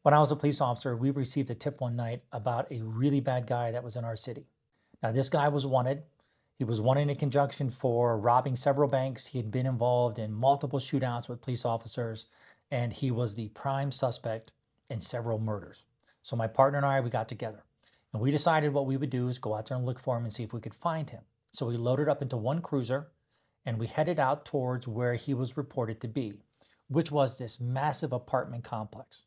When I was a police officer, we received a tip one night about a really bad guy that was in our city. Now, this guy was wanted. He was wanted in conjunction for robbing several banks. He had been involved in multiple shootouts with police officers, and he was the prime suspect in several murders. So my partner and I, we got together, and we decided what we would do is go out there and look for him and see if we could find him. So we loaded up into one cruiser, and we headed out towards where he was reported to be, which was this massive apartment complex.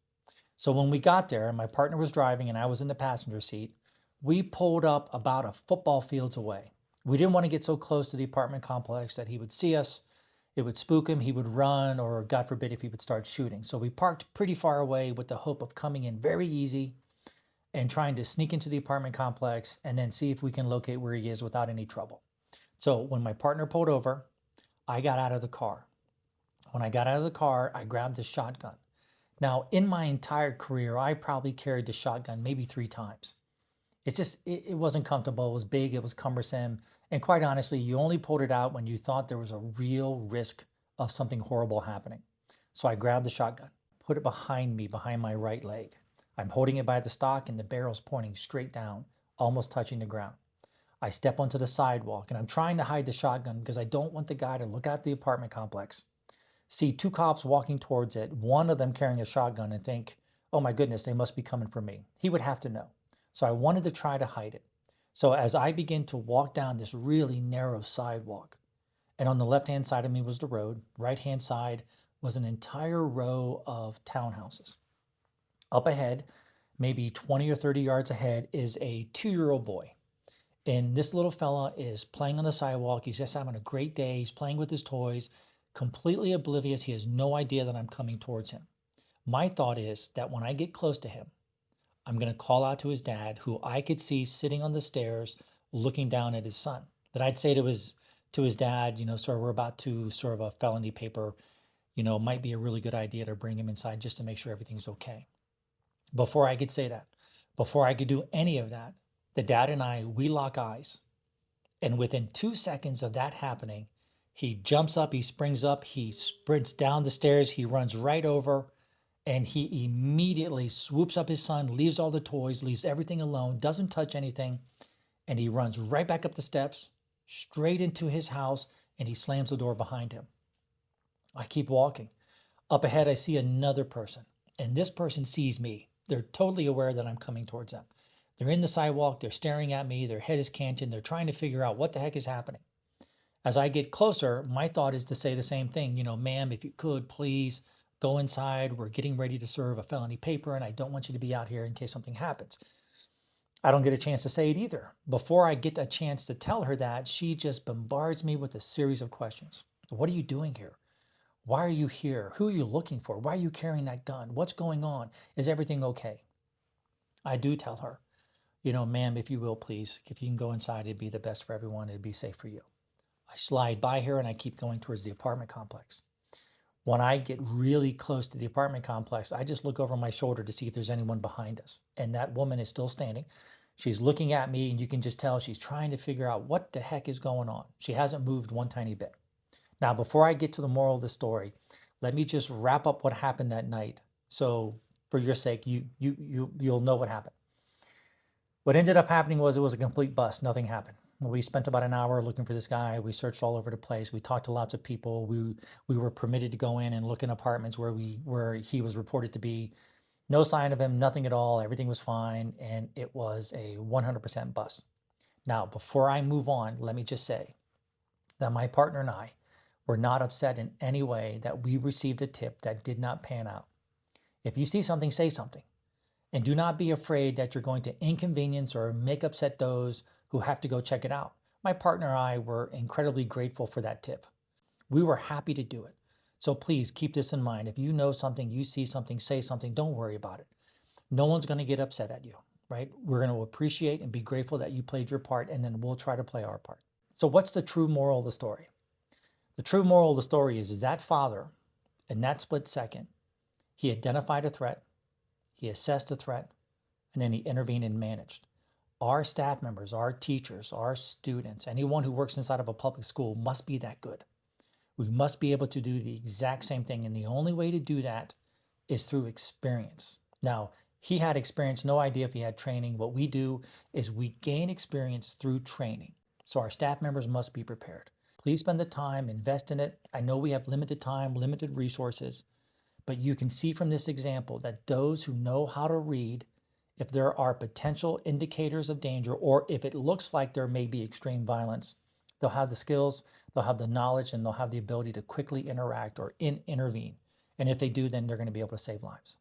So when we got there, and my partner was driving and I was in the passenger seat, we pulled up about a football fields away. We didn't want to get so close to the apartment complex that he would see us. It would spook him, he would run, or God forbid if he would start shooting. So we parked pretty far away with the hope of coming in very easy and trying to sneak into the apartment complex and then see if we can locate where he is without any trouble. So when my partner pulled over, I got out of the car. When I got out of the car, I grabbed a shotgun. Now, in my entire career, I probably carried the shotgun maybe 3 times. It wasn't comfortable. It was big, it was cumbersome. And quite honestly, you only pulled it out when you thought there was a real risk of something horrible happening. So I grabbed the shotgun, put it behind me, behind my right leg. I'm holding it by the stock and the barrel's pointing straight down, almost touching the ground. I step onto the sidewalk and I'm trying to hide the shotgun because I don't want the guy to look at the apartment complex, see 2 cops walking towards it, one of them carrying a shotgun, and think, oh my goodness, they must be coming for me. He would have to know. So I wanted to try to hide it. So as I begin to walk down this really narrow sidewalk, and on the left-hand side of me was the road, right-hand side was an entire row of townhouses. Up ahead, maybe 20 or 30 yards ahead, is a 2-year-old boy. And this little fella is playing on the sidewalk. He's just having a great day. He's playing with his toys, completely oblivious. He has no idea that I'm coming towards him. My thought is that when I get close to him, I'm going to call out to his dad, who I could see sitting on the stairs looking down at his son. That I'd say to his dad, sir, we're about to serve a felony paper. Might be a really good idea to bring him inside just to make sure everything's okay. Before I could say that, before I could do any of that, the dad and I, we lock eyes. And within 2 seconds of that happening, he jumps up, he springs up, he sprints down the stairs, he runs right over, and he immediately swoops up his son, leaves all the toys, leaves everything alone, doesn't touch anything, and he runs right back up the steps, straight into his house, and he slams the door behind him. I keep walking. Up ahead, I see another person, and this person sees me. They're totally aware that I'm coming towards them. They're in the sidewalk, they're staring at me, their head is canted, they're trying to figure out what the heck is happening. As I get closer, my thought is to say the same thing, ma'am, if you could, please go inside. We're getting ready to serve a felony paper, and I don't want you to be out here in case something happens. I don't get a chance to say it either. Before I get a chance to tell her that, she just bombards me with a series of questions. What are you doing here? Why are you here? Who are you looking for? Why are you carrying that gun? What's going on? Is everything okay? I do tell her, ma'am, if you will, please, if you can go inside, it'd be the best for everyone. It'd be safe for you. I slide by her and I keep going towards the apartment complex. When I get really close to the apartment complex, I just look over my shoulder to see if there's anyone behind us. And that woman is still standing. She's looking at me, and you can just tell she's trying to figure out what the heck is going on. She hasn't moved one tiny bit. Now, before I get to the moral of the story, let me just wrap up what happened that night. So for your sake, you'll know what happened. What ended up happening was it was a complete bust. Nothing happened. We spent about an hour looking for this guy. We searched all over the place. We talked to lots of people. We were permitted to go in and look in apartments where he was reported to be. No sign of him, nothing at all. Everything was fine, and it was a 100% bust. Now, before I move on, let me just say that my partner and I were not upset in any way that we received a tip that did not pan out. If you see something, say something. And do not be afraid that you're going to inconvenience or make upset those who have to go check it out. My partner and I were incredibly grateful for that tip. We were happy to do it. So please keep this in mind. If you know something, you see something, say something, don't worry about it. No one's going to get upset at you, right? We're going to appreciate and be grateful that you played your part, and then we'll try to play our part. So what's the true moral of the story? The true moral of the story is that father, in that split second, he identified a threat, he assessed the threat, and then he intervened and managed. Our staff members, our teachers, our students, anyone who works inside of a public school must be that good. We must be able to do the exact same thing. And the only way to do that is through experience. Now, he had experience, no idea if he had training. What we do is we gain experience through training. So our staff members must be prepared. Please spend the time, invest in it. I know we have limited time, limited resources, but you can see from this example that those who know how to read, if there are potential indicators of danger, or if it looks like there may be extreme violence, they'll have the skills, they'll have the knowledge, and they'll have the ability to quickly interact or intervene. And if they do, then they're going to be able to save lives.